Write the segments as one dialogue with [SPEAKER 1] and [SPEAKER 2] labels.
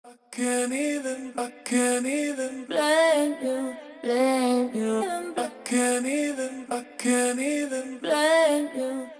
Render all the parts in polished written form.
[SPEAKER 1] I can't even blame you. I can't even blame you.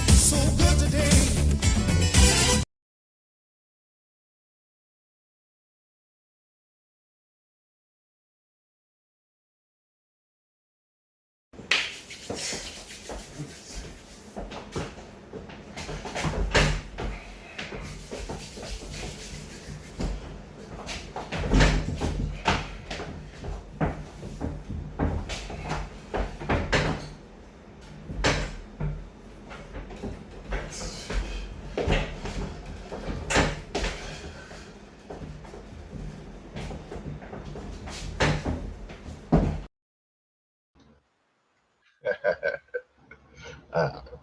[SPEAKER 1] So good today.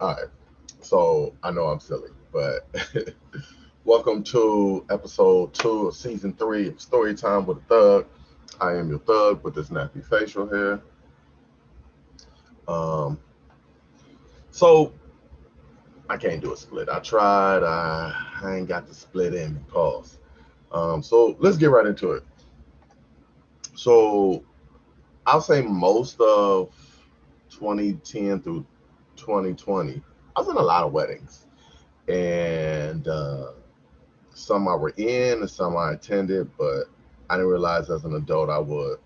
[SPEAKER 2] All right. So I know I'm silly, but welcome to episode 2 of season 3 of Story Time with a Thug. I am your thug with this nappy facial here. Um, so I can't do a split. I tried. I ain't got the split in because. So let's get right into it. So I'll say most of 2010 through 2020, I was in a lot of weddings, and some I were in and some I attended, but I didn't realize as an adult I would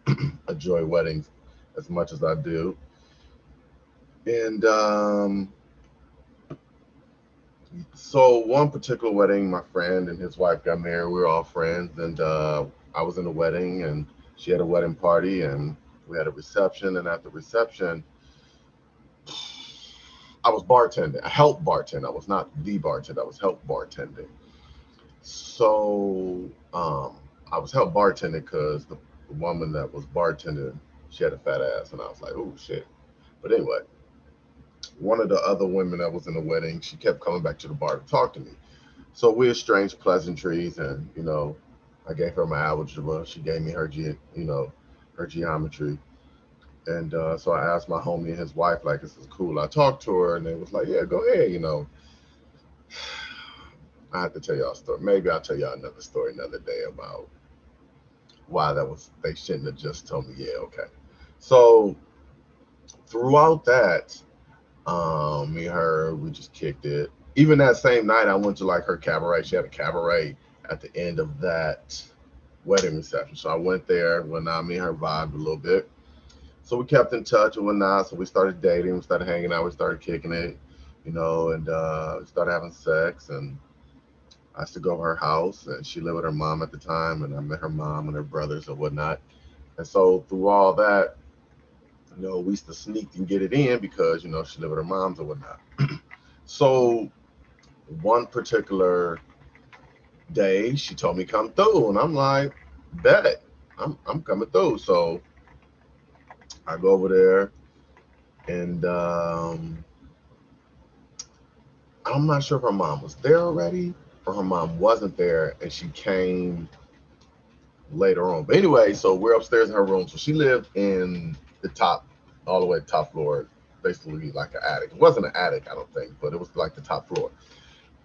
[SPEAKER 2] enjoy weddings as much as I do. And so one particular wedding, my friend and his wife got married. We were all friends, and I was in the wedding, and she had a wedding party, and we had a reception. And at the reception, I was bartending. I helped bartend. I was not the bartender. I was help bartending. So I was help bartending because the woman that was bartending, she had a fat ass, and I was like, oh shit. But anyway, one of the other women that was in the wedding, she kept coming back to the bar to talk to me. So we exchanged pleasantries, and I gave her my algebra. She gave me her her geometry. And so I asked my homie and his wife, like, this is cool. I talked to her, and they was like, yeah, go ahead. I have to tell y'all a story. Maybe I'll tell y'all another story another day about why that was. They shouldn't have just told me, yeah, okay. So throughout that, me and her, we just kicked it. Even that same night, I went to like her cabaret. She had a cabaret at the end of that wedding reception. So I went there when me and her vibed a little bit. So we kept in touch and whatnot. So we started dating, we started hanging out, we started kicking it, and we started having sex. And I used to go to her house, and she lived with her mom at the time, and I met her mom and her brothers and whatnot. And so through all that, we used to sneak and get it in because she lived with her moms and whatnot. So one particular day, she told me come through, and I'm like, bet, I'm coming through. So I go over there, and I'm not sure if her mom was there already or her mom wasn't there, and she came later on. But anyway, so we're upstairs in her room. So she lived in the top, all the way top floor, basically like an attic. It wasn't an attic, I don't think, but it was like the top floor.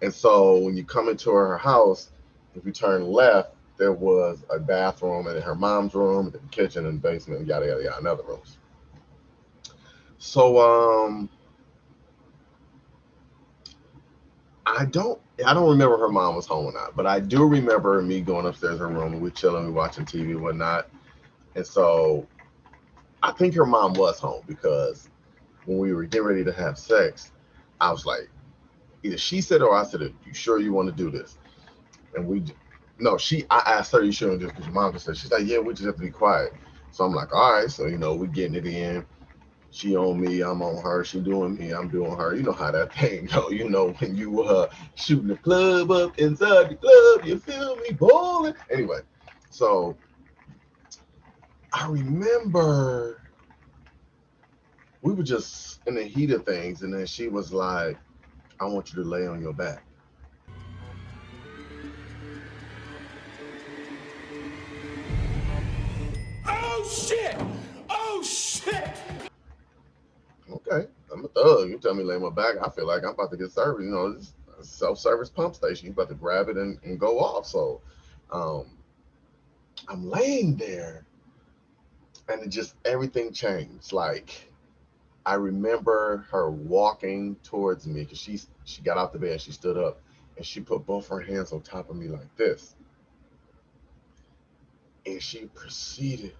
[SPEAKER 2] And so when you come into her house, if you turn left, there was a bathroom and her mom's room, and the kitchen and basement, and yada yada yada, and other rooms. So I don't remember her mom was home or not, but I do remember me going upstairs in her room and we chilling, we watching TV and whatnot. And so I think her mom was home because when we were getting ready to have sex, I was like, either she said or I said, "You sure you want to do this?" And no, I asked her, "You sure?" Just because your mom just said, she's like, "Yeah, we just have to be quiet." So I'm like, "All right." So we getting it in. She on me, I'm on her. She doing me, I'm doing her. You know how that thing go. When you shooting the club up inside the club, you feel me balling. Anyway, so I remember we were just in the heat of things, and then she was like, "I want you to lay on your back."
[SPEAKER 1] Oh shit! Oh shit!
[SPEAKER 2] Okay, I'm a thug. You tell me lay my back, I feel like I'm about to get service. You know, this self-service pump station. You about to grab it and go off. So um, I'm laying there, and it just everything changed. Like I remember her walking towards me because she got out the bed, she stood up, and she put both her hands on top of me like this, and she proceeded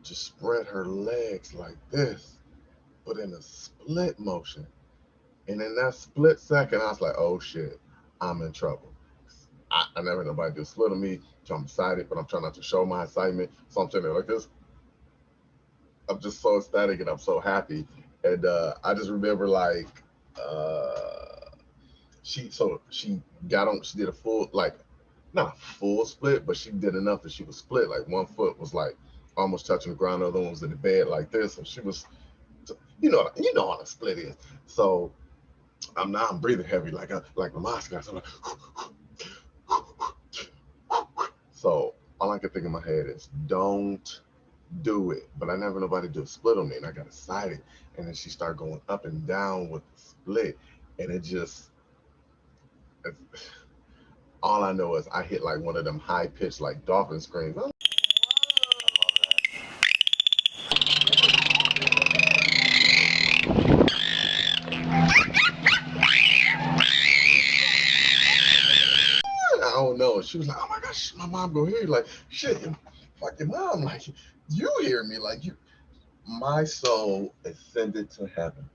[SPEAKER 2] to spread her legs like this, but in a split motion. And in that split second, I was like, "Oh shit, I'm in trouble." I never had nobody do a split on me, so I'm excited, but I'm trying not to show my excitement. So I'm sitting there like this. I'm just so ecstatic and I'm so happy. And I just remember like uh, she got on. She did a full like not a full split, but she did enough that she was split. Like one foot was like almost touching the ground, the other one was in the bed like this, and she was, you know how the split is. So I'm breathing heavy like a monster. So I'm like, so all I could think in my head is don't do it. But I never nobody do a split on me, and I got excited, and then she started going up and down with the split, and it just all I know is I hit like one of them high pitched like dolphin screams. I don't know. She was like, "Oh my gosh, my mom go hear you." Like, shit, fuck your mom. Like, you hear me? Like, you. My soul ascended to heaven.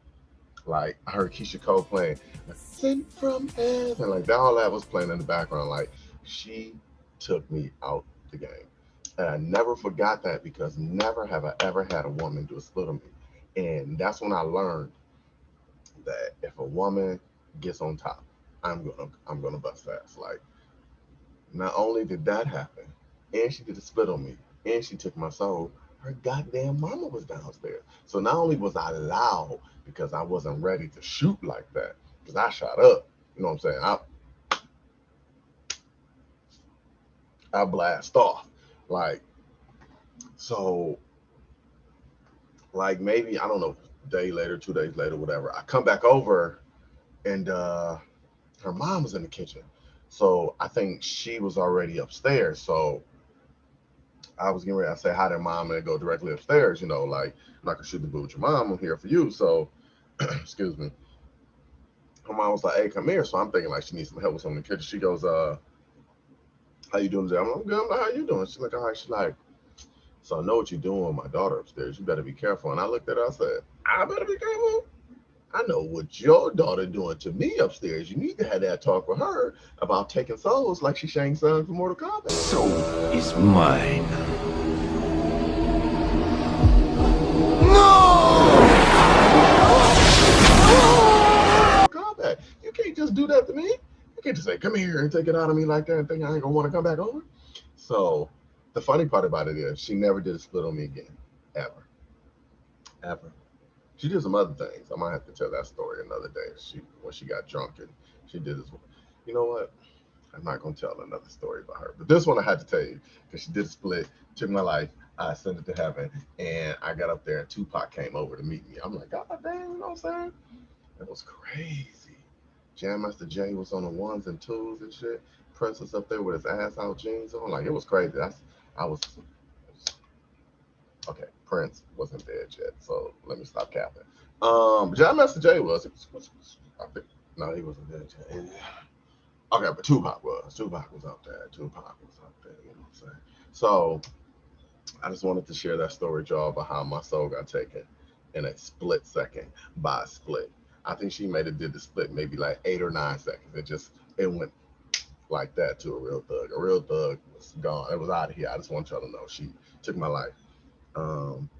[SPEAKER 2] Like, I heard Keisha Cole playing, like, "Sent from heaven." Like, that all that was playing in the background. Like, she took me out the game, and I never forgot that because never have I ever had a woman do a split on me, and that's when I learned that if a woman gets on top, I'm gonna bust fast. Like, not only did that happen, and she did a split on me, and she took my soul, her goddamn mama was downstairs. So not only was I loud because I wasn't ready to shoot like that, because I shot up, you know what I'm saying? I blast off. Like, so, like maybe, I don't know, a day later, 2 days later, whatever, I come back over and her mom was in the kitchen. So I think she was already upstairs. So I was getting ready to say hi to mom and go directly upstairs, like I'm not gonna shoot the boo with your mom. I'm here for you. So, excuse me. Her mom was like, "Hey, come here." So I'm thinking like she needs some help with something in the kitchen. She goes, "How you doing today?" I'm like, "I'm good." I'm like, "How you doing?" She's like, "All right." She's like, "So I know what you're doing with my daughter upstairs. You better be careful." And I looked at her. I said, "I better be careful. I know what your daughter doing to me upstairs. You need to have that talk with her about taking souls like she Shang Tsung from Mortal Kombat."
[SPEAKER 3] Soul is mine.
[SPEAKER 2] Combat. You can't just do that to me. You can't just say, "Come here," and take it out of me like that and think I ain't gonna want to come back over. So the funny part about it is she never did a split on me again. Ever. Ever. She did some other things. I might have to tell that story another day. When she got drunk and she did this. You know what? I'm not gonna tell another story about her. But this one I had to tell you because she did a split, took my life, I ascended to heaven, and I got up there and Tupac came over to meet me. I'm like, God damn, you know what I'm saying? It was crazy. Jam Master Jay was on the ones and twos and shit. Prince was up there with his ass out jeans on. Like, it was crazy. I was okay. Prince wasn't dead yet, so let me stop capping. Jam Master Jay was. I think, no, he wasn't dead yet. Okay, but Tupac was. Tupac was up there. Tupac was up there. You know what I'm saying? So I just wanted to share that story, y'all, about how my soul got taken in a split second by a split. I think she made it did the split maybe like 8 or 9 seconds. It went like that to a real thug. A real thug was gone. It was out of here. I just want y'all to know she took my life. Um,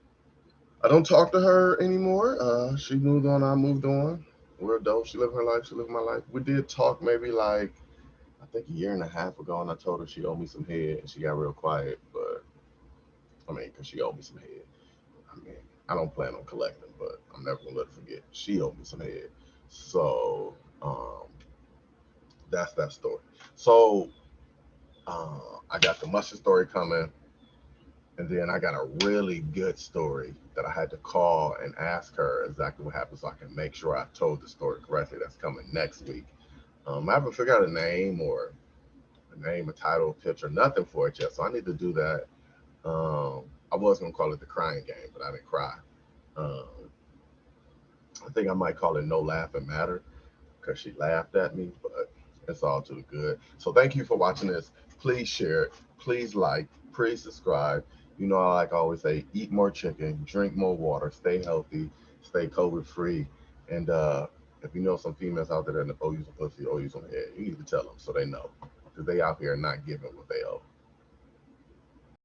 [SPEAKER 2] I don't talk to her anymore. She moved on. I moved on. We're adults. She lived her life. She lived my life. We did talk maybe like I think a year and a half ago, and I told her she owed me some head, and she got real quiet. But I mean, because she owed me some head. I mean, I don't plan on collecting, but I'm never gonna let her forget. She owed me some head. So that's that story. So I got the mustard story coming, And then I got a really good story that I had to call and ask her exactly what happened so I can make sure I told the story correctly. That's coming next week. I haven't figured out a title, picture, nothing for it yet. So I need to do that. I was gonna call it the crying game, but I didn't cry. Um, I think I might call it No Laughing Matter because she laughed at me, but it's all too good. So thank you for watching this. Please share it. Please like. Please subscribe. You know, I like I always say, eat more chicken, drink more water, stay healthy, stay COVID free. And if you know some females out there that owe you some pussy, owe you some head, you need to tell them so they know because they out here not giving what they owe.